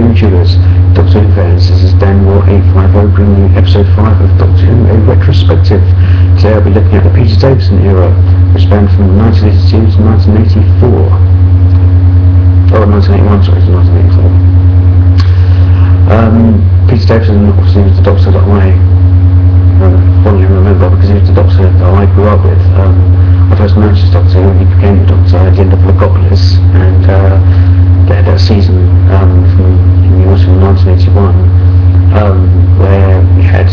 Hello viewers, Doctor Who fans, this is Dan850 bringing you episode 5 of Doctor Who, a retrospective. Today I'll be looking at the Peter Davison era, which spanned from 1982 to 1984. Oh, 1981, sorry, to 1984. Peter Davison obviously was the Doctor that I fondly remember, because he was the Doctor that I grew up with. I first noticed Doctor Who when he became the Doctor at the end of Legopolis, and they had a season from 1981 where we had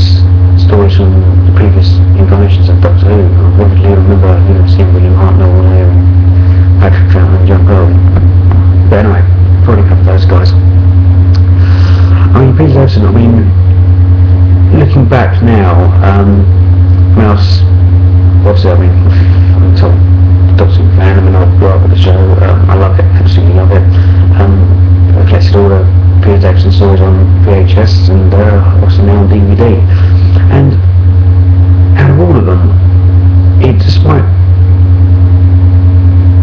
stories from the previous incarnations of Doctor Who. I vividly remember seeing William Hartnell and Patrick Troughton and John Gold. But anyway, probably covered those guys. I mean, Peter Davison, looking back now, I'm a top Doctor Who fan. I grew up with the show. I love it, absolutely love it. I've collected all the Peter Davison stories on VHS and also now on DVD. And out of all of them, despite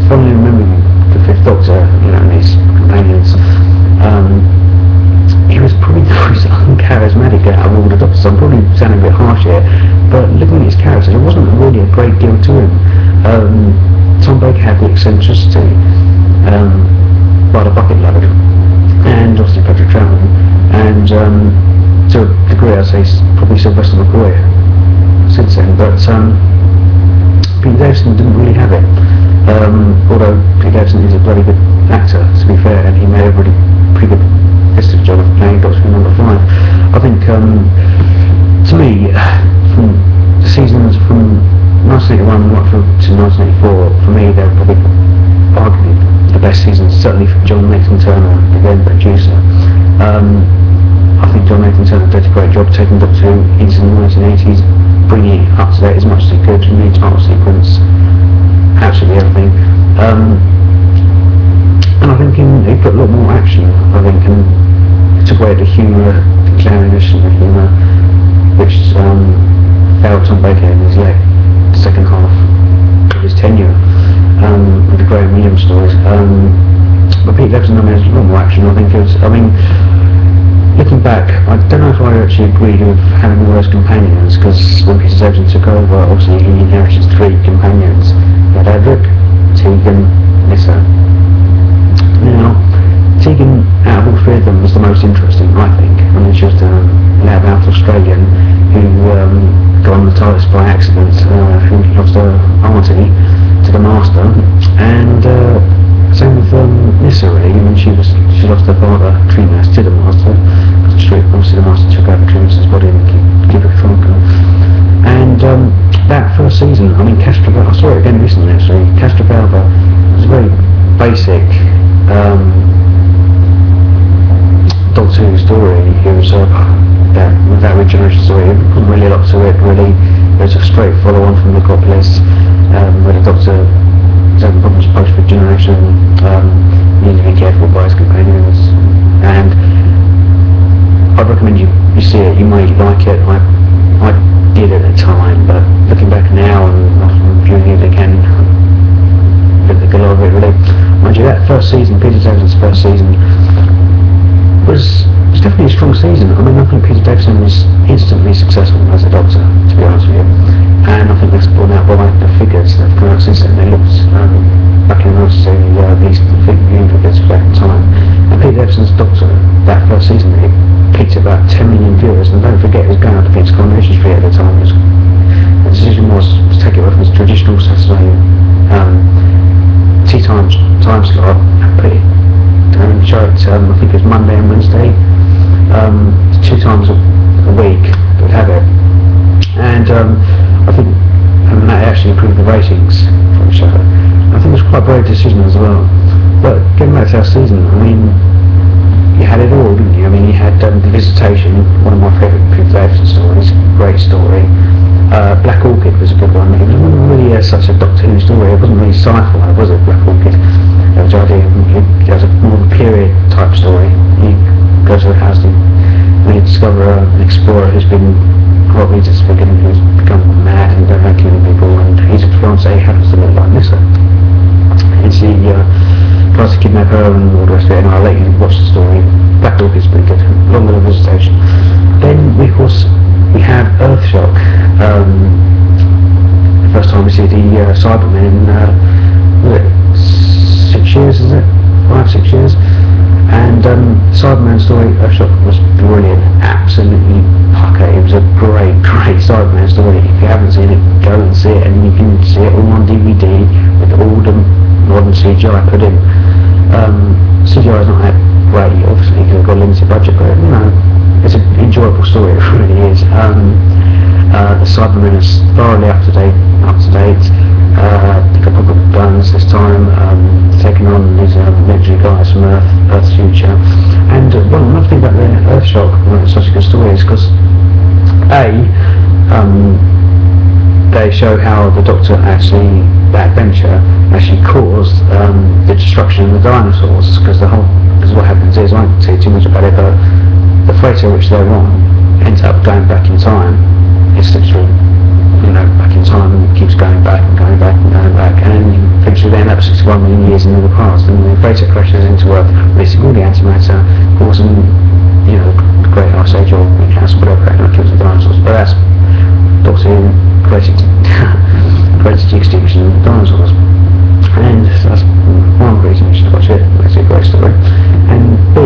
fondly remembering the Fifth Doctor, and his companions, he was probably the most uncharismatic out of all the Doctors. I'm probably sounding a bit harsh here, but looking at his character, there wasn't really a great deal to him. Tom Baker had the eccentricity, by the bucket load, and obviously Patrick Troughton, and to a degree I'd say probably Sylvester McCoy since then, but Peter Davison didn't really have it. Although Peter Davison is a bloody good actor, to be fair, and he made a pretty good festive job of playing Doctor Who number 5. I think, to me, from the seasons from 1981 right through to 1984, for me they're probably arguably the best seasons, certainly for John Nathan Turner, the then producer. I think John Nathan Turner did a great job taking Doctor Who into the 1980s, bringing it up to date as much as he could, new title sequence, absolutely everything. And I think he put a lot more action, I think, and took away the humour, the clownish and the humour, which failed Tom Baker in his second half of his tenure with the Graham Williams stories. But Pete Davison has a lot more action. I think looking back, I don't know if I actually agreed with having all those companions, because when Peter Davison took over, obviously he inherited 3 companions. He had Adric, Tegan, Nyssa. Now, Tegan, out of all 3 of them, was the most interesting, I think. She was the loud-mouthed Australian who got on the TARDIS by accident, who lost her auntie to the Master, and same with Nyssa, really. She lost her father, Tremas, to the Master, because obviously the Master took over Tremas's body and keep it shrunken. And that first season, Castrovalva, I saw it again recently actually. Castrovalva was a very basic Doctor Who story. It was that regeneration story. It wasn't really a lot to it, really. It was a straight follow-on from Legopolis, where the Doctor was having problems post-regeneration, needed to be careful by his companions, and I'd recommend you see it. You may like it. I did at the time, but looking back now and often viewing it again, I think a lot of it really. Mind you, that first season, Peter Davison's first season, was definitely a strong season. I think Peter Davison was instantly successful as a Doctor, to be honest with you, and I think that's borne out by the figures that have come out since then. They looked back in those these viewing figures back in time, and Peter Davison's Doctor that first season, it peaked at about 10 million viewers, and don't forget it was going up against Coronation Street at the time. The decision was to take it away from its traditional Saturday tea time slot and put it and show it, I think it was Monday and Wednesday, 2 times a week that would have it, and I think that actually improved the ratings for the show. I think it was quite a brave decision as well. But getting back to our season, you had it all, didn't you? You had The Visitation, one of my favourite Peter Davison stories, great story. Black Orchid was a good one. It wasn't really such a Doctor Who story. It wasn't really sci-fi, was it, Black Orchid? It was a more of a period type story. You go to the house and you discover an explorer who's been horribly disfigured and who's become mad and killing people, and his fiancée happens to look like Nyssa. And she tries to kidnap her and all the rest of it, and I'll let you watch the story Black Dog is pretty good, along with the Visitation. Then we have Earthshock. The first time we see the Cybermen in 6 years, is it? 5-6 years. And Cyberman story, Earthshock was brilliant, absolutely pucker. It was a great Cyberman story. If you haven't seen it, go and see it, and you can see it all on DVD with all the modern CGI put in. CGI is not that great, obviously, because they've got a limited budget, but you know, it's an enjoyable story, it really is. The Cybermen is thoroughly up to date. Pick up a good guns this time, taking on these military guys from Earth's future. And another thing about the Earthshock, why it's such a good story, is because they show how the Doctor that adventure actually caused the destruction of the dinosaurs, because what happens is, I won't say too much about it, but the freighter which they're on ends up going back in time. It's literally, back in time, and it keeps going back and going back and going back, and then eventually they end up 61 million years into the past, and the freighter crashes into Earth, releasing all the antimatter, causing, the Great Ice Age or greenhouse, whatever, and kills the dinosaurs. But that's Doctor Who created the extinction of the dinosaurs, and that's one reason you should watch it. It's a great story. And B,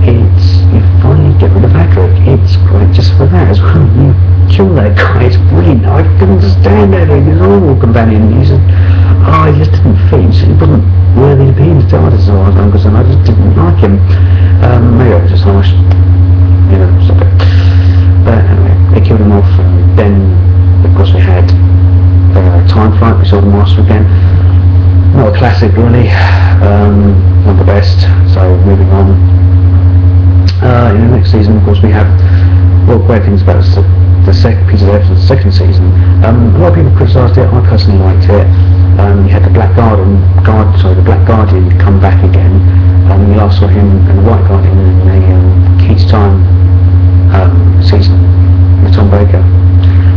you finally get rid of Adric. It's great just for that as well. You kill that guy, it's brilliant. I couldn't stand Adric, his normal companion. He said, he just didn't fit. He wasn't worthy to be in the TARDIS as far as I'm concerned. I just didn't like him. Maybe I was just harsh, stop it. But anyway, they killed him off, and then, of course, we had Time Flight. We saw the Master again. Not a classic, really. Not the best. So moving on. In the next season, of course, we have great things about the second piece of evidence, the second season. A lot of people criticised it. I personally liked it. You had the Black Guardian come back again. You last saw him and the White Guardian in the Key to Time season with Tom Baker.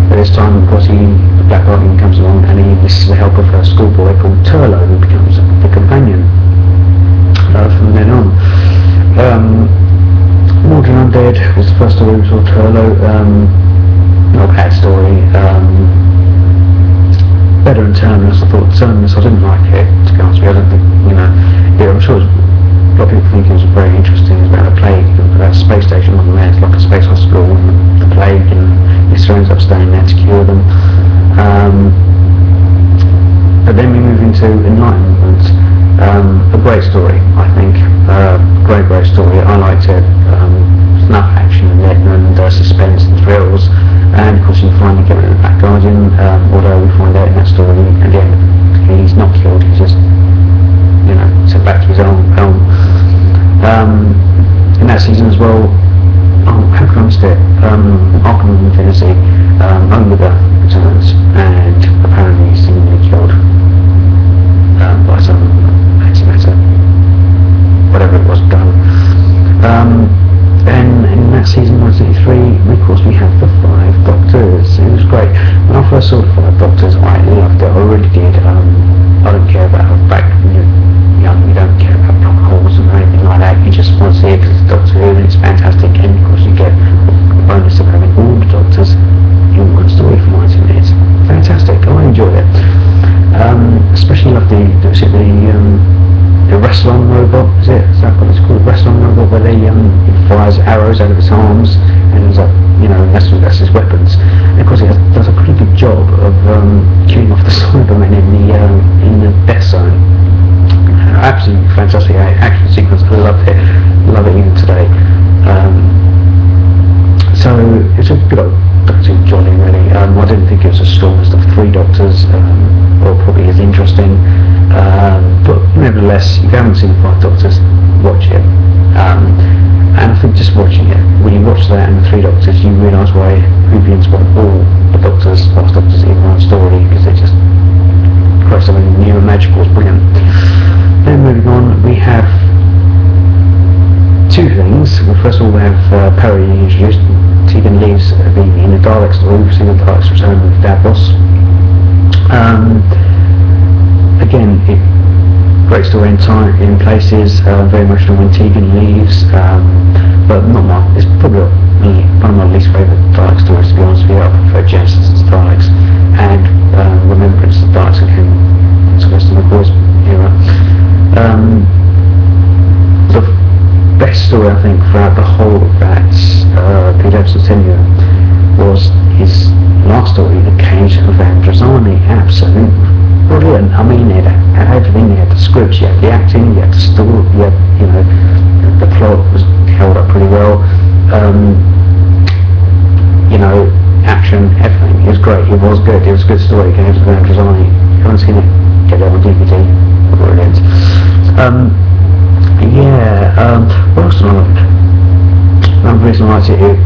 But this time, of course, the Black Guardian comes along, and he enlists the help of a schoolboy called Turlo, who becomes the companion from then on. Mordred Undead was the first story we saw Turlo. Not a bad story. Better than Terminus. I thought Terminus, I didn't like it, to be honest with you. I don't think, I'm sure a lot of people think it was very interesting. It was about a plague, about a space station on the It's like a space hospital, and the plague, and his friends up staying there to cure them. But then we move into Enlightenment. A great story, I think. Great story. I liked it. Enough action and suspense and thrills, and of course you finally get rid of the Black Guardian, although we find out in that story again he's not killed, he's just sent back to his own home. In that season as well, how can I miss it? Arkham of Infinity, Omega returns, and apparently he's seemingly killed by some antimatter, whatever it was, done. And in that season 1983, of course, we have the 5 Doctors. It was great. When I first saw the 5 Doctors, I loved it. I really did. I don't care about back when you're young. You don't care about plot holes and anything like that. You just want to see it because it's Doctor Who and it's fantastic. And of course, you get the bonus of having all the Doctors in one story for 90 minutes. Fantastic. I enjoyed it. Especially loved the Wrestlon robot, is that what it's called? Wrestlon robot, where he fires arrows out of his arms, and he's like, that's his weapons. And of course, it does a pretty good job of killing off the Cybermen in the Death Zone. Absolutely fantastic action sequence. I love it even today. So it's a good old Doctor Who jolly, really. I didn't think it was as strong as the 3 Doctors, or probably as interesting. But nevertheless, if you haven't seen the 5 Doctors, watch it. And I think just watching it, when you watch that and the 3 Doctors, you realise why Whovians want all the Doctors, last Doctors in one story, because they just create something new and magical. It's brilliant. Then moving on, we have 2 things. Well, first of all, we have Perry introduced. Tegan leaves in the Dalek story. We've seen the Daleks return with Davros. Again, great story in time, in places, very emotional when Tegan leaves, but not my, it's probably one of my least favourite Dalek stories, to be honest with you. I prefer Genesis to Daleks, and Remembrance of Daleks again, it's the rest of the boys era. The best story, I think, throughout the whole of that Pete Episode tenure was his last story, The Cage of Androzani. Absolutely brilliant. I mean, it had everything. You had the scripts, you had the acting, you had the story, you had, you know, the plot was held up pretty well. You know, action, everything. It was great. It was good. It was a good story. Cage of Androzani. If you haven't seen it, get it on DVD. Brilliant. What else do I like? Another reason I liked it,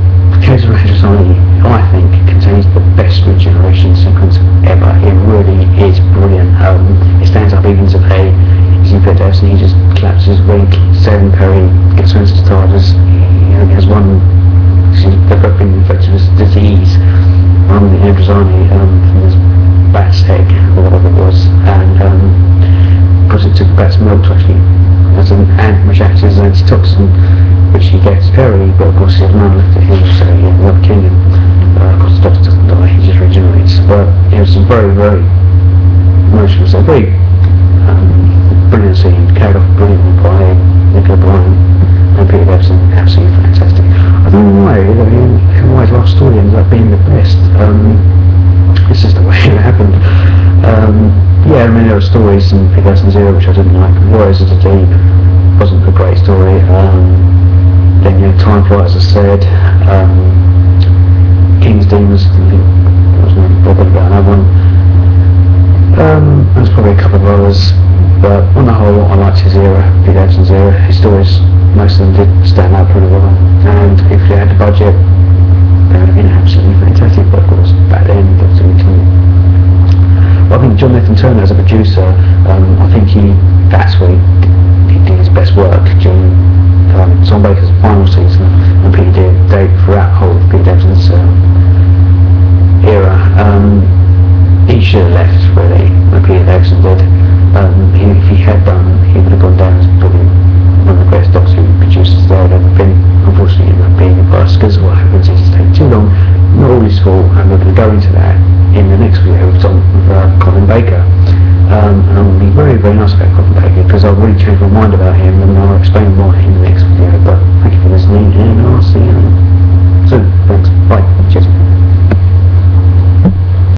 Case of Retrospective, I think, contains the best regeneration sequence ever. It really is brilliant. It stands up even today. As you put down, he just collapses his wig, Sarah Perry gets into the TARDIS, he has one, they've both been infected with this disease on the Androzani from this bat's egg, or whatever it was, and because it took the bat's milk to actually, as an which acts as an antitoxin, which he gets early, but of course he has none left to him, so he ended up killing him. Of course the doctor doesn't die, he just regenerates. But it was a very, very emotional, so very brilliant scene, carried off brilliantly by Nicola Bryant and Peter Davison, absolutely fantastic. I don't know why his last story ends up being the best. It's just the way it happened. Yeah, I mean, there were stories in Peter Davison's era which I didn't like. Warriors of the Deep wasn't a great story. Then you know, Time Flight, as I said, King's Demons, I wasn't bothered about another one. There's probably a couple of others, but on the whole, I liked his era, Pete Davison's era. His stories, most of them did stand out pretty well, and if they had the budget, they would have been absolutely fantastic, but of course, back then, I think John Nathan Turner as a producer, I think that's where he did his best work during Tom Baker's final season, and Peter did throughout the whole of Peter Davison's era. He should have left, really, when Peter Davison did. If he had done, he would have gone down as probably one of the greatest Doctor Who producers there had ever been. Unfortunately, he ended up being a bust, because what happens is it's taken too long, not all his fault, and we're going to go into that in the next video with Colin Baker. And I'm going to be very, very nice about Colin Baker, because I've really changed my mind about him, and I'll explain more in the next video. But thank you for listening, and I'll see you soon. Thanks. Bye.